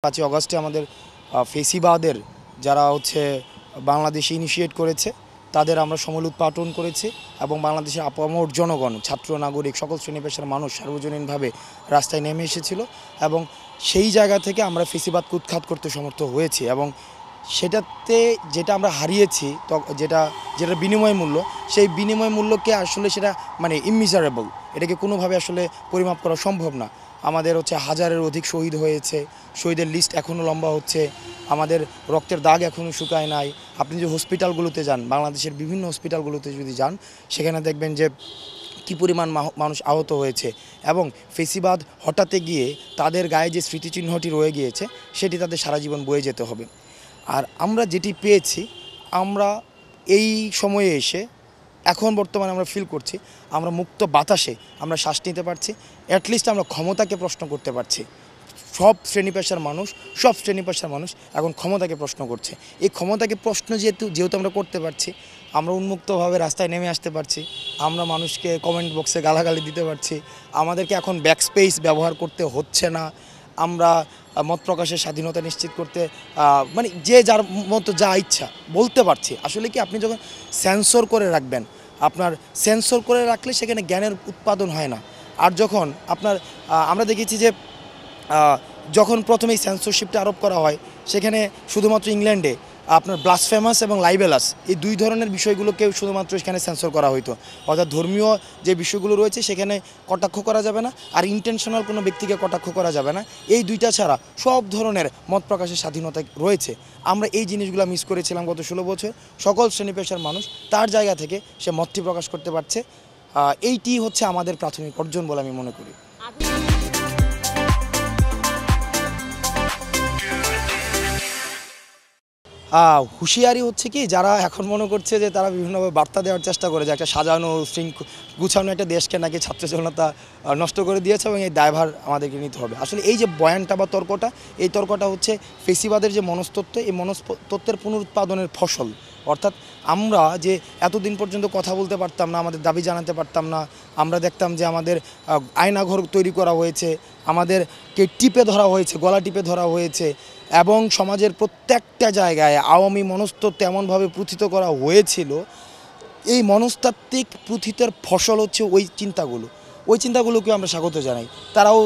5ই অগাস্টে আমাদের ফেসিবাদের যারা হচ্ছে বাংলাদেশে ইনিশিয়েট করেছে তাদের আমরা সমূল উৎপাটন করেছি এবং বাংলাদেশের আপামর জনগণ, ছাত্র, নাগরিক, সকল শ্রেণী পেশার মানুষ সার্বজনীনভাবে রাস্তায় নেমে এসেছিল এবং সেই জায়গা থেকে আমরা ফেসিবাদকে উৎখাত করতে সমর্থ হয়েছি এবং সেটাতে যেটা আমরা হারিয়েছি যেটা বিনিময় মূল্য, সেই বিনিময় মূল্যকে আসলে সেটা মানে ইমমিজারেবল, এটাকে কোনোভাবে আসলে পরিমাপ করা সম্ভব না। আমাদের হচ্ছে হাজারের অধিক শহীদ হয়েছে, শহীদের লিস্ট এখনও লম্বা হচ্ছে, আমাদের রক্তের দাগ এখনও শুকায় নাই। আপনি যে হসপিটালগুলোতে যান, বাংলাদেশের বিভিন্ন হসপিটালগুলোতে যদি যান, সেখানে দেখবেন যে কী পরিমাণ মানুষ আহত হয়েছে এবং ফেসিবাদ হঠাতে গিয়ে তাদের গায়ে যে স্মৃতিচিহ্নটি রয়ে গিয়েছে সেটি তাদের সারা জীবন বয়ে যেতে হবে। আর আমরা যেটি পেয়েছি, আমরা এই সময়ে এসে এখন বর্তমানে আমরা ফিল করছি আমরা মুক্ত বাতাসে আমরা শ্বাস নিতে পারছি, অ্যাটলিস্ট আমরা ক্ষমতাকে প্রশ্ন করতে পারছি। সব শ্রেণী পেশার মানুষ এখন ক্ষমতাকে প্রশ্ন করছে। এই ক্ষমতাকে প্রশ্ন যেহেতু আমরা করতে পারছি, আমরা উন্মুক্তভাবে রাস্তায় নেমে আসতে পারছি, আমরা মানুষকে কমেন্ট বক্সে গালাগালি দিতে পারছি, আমাদেরকে এখন ব্যাকস্পেস ব্যবহার করতে হচ্ছে না, আমরা মত প্রকাশের স্বাধীনতা নিশ্চিত করতে মানে যে যার মতো যা ইচ্ছা বলতে পারছি। আসলে কি, আপনি যখন সেন্সর করে রাখবেন, আপনার সেন্সর করে রাখলে সেখানে জ্ঞানের উৎপাদন হয় না। আর যখন আমরা দেখেছি যে যখন প্রথমেই সেন্সরশিপটা আরোপ করা হয়, সেখানে শুধুমাত্র ইংল্যান্ডে আপনার ব্লাসফেমাস এবং লাইবেলাস এই দুই ধরনের বিষয়গুলোকে শুধুমাত্র এখানে সেন্সর করা হইতো। অর্থাৎ ধর্মীয় যে বিষয়গুলো রয়েছে সেখানে কটাক্ষ করা যাবে না, আর ইন্টেনশনাল কোনো ব্যক্তিকে কটাক্ষ করা যাবে না। এই দুইটা ছাড়া সব ধরনের মত প্রকাশের স্বাধীনতা রয়েছে। আমরা এই জিনিসগুলো মিস করেছিলাম গত 16 বছর। সকল শ্রেণী পেশার মানুষ তার জায়গা থেকে সে মতটি প্রকাশ করতে পারছে। এইটি হচ্ছে আমাদের প্রাথমিক অর্জন বলে আমি মনে করি। হুঁশিয়ারি হচ্ছে কি, যারা এখন মনে করছে যে তারা বিভিন্নভাবে বার্তা দেওয়ার চেষ্টা করে যে একটা সাজানো গুছানো একটা দেশকে নাকি ছাত্র জনতা নষ্ট করে দিয়েছে এবং এই দায়ভার আমাদেরকে নিতে হবে। আসলে এই যে বয়ানটা বা তর্কটা, এই তর্কটা হচ্ছে ফেসিবাদের যে মনস্তত্ত্ব, এই মনস্তত্ত্বের পুনরুৎপাদনের ফসল। অর্থাৎ আমরা যে এতদিন পর্যন্ত কথা বলতে পারতাম না, আমাদের দাবি জানাতে পারতাম না, আমরা দেখতাম যে আমাদের আয়নাঘর তৈরি করা হয়েছে, আমাদেরকে টিপে ধরা হয়েছে, গলা টিপে ধরা হয়েছে এবং সমাজের প্রত্যেকটা জায়গায় আওয়ামী মনস্তত্ত্ব এমনভাবে প্রথিত করা হয়েছিল। এই মনস্তাত্ত্বিক প্রথিতের ফসল হচ্ছে ওই চিন্তাগুলোকেও আমরা স্বাগত জানাই। তারাও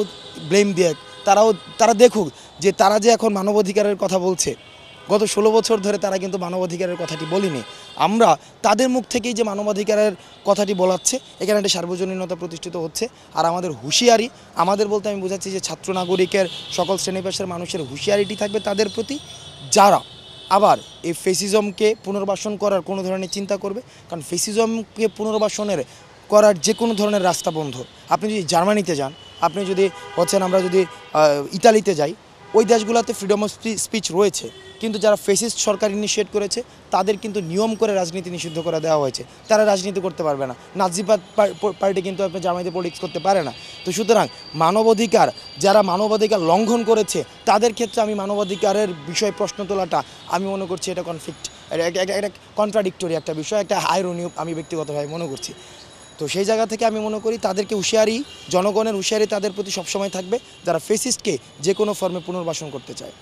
ব্লেম দিয়ে তারা দেখুক যে তারা যে এখন মানবাধিকারের কথা বলছে, গত 16 বছর ধরে তারা কিন্তু মানবাধিকারের কথাটি বলিনি। আমরা তাদের মুখ থেকেই যে মানবাধিকারের কথাটি বলাচ্ছে, এখানে একটা সার্বজনীনতা প্রতিষ্ঠিত হচ্ছে। আর আমাদের হুঁশিয়ারি, আমাদের বলতে আমি বোঝাচ্ছি যে ছাত্র, নাগরিকের, সকল শ্রেণী পেশার মানুষের হুঁশিয়ারিটি থাকবে তাদের প্রতি, যারা আবার এই ফেসিজমকে পুনর্বাসন করার কোনো ধরনের চিন্তা করবে। কারণ ফেসিজমকে পুনর্বাসনের করার যে কোনো ধরনের রাস্তা বন্ধ। আপনি যদি জার্মানিতে যান, আপনি যদি আমরা যদি ইতালিতে যাই, ওই দেশগুলোতে ফ্রিডম অফ স্পিচ রয়েছে, কিন্তু যারা ফেসিস্ট সরকার ইনিশিয়েট করেছে তাদের কিন্তু নিয়ম করে রাজনীতি নিষিদ্ধ করে দেওয়া হয়েছে। তারা রাজনীতি করতে পারবে না। নাজি পার্টি কিন্তু আপনি জার্মানিতে পলিটিক্স করতে পারে না। তো সুতরাং যারা মানবাধিকার লঙ্ঘন করেছে তাদের ক্ষেত্রে আমি মানবাধিকারের বিষয়ে প্রশ্ন তোলাটা আমি মনে করছি এটা কনফ্লিক্ট, এটা কন্ট্রাডিক্টরি একটা বিষয়, একটা আইরনি আমি ব্যক্তিগতভাবে মনে করছি। তো সেই জায়গা থেকে আমি মনে করি তাদেরকে হুঁশিয়ারি, জনগণের হুঁশিয়ারি তাদের প্রতি সবসময় থাকবে, যারা ফেসিস্টকে যে কোনো ফর্মে পুনর্বাসন করতে চায়।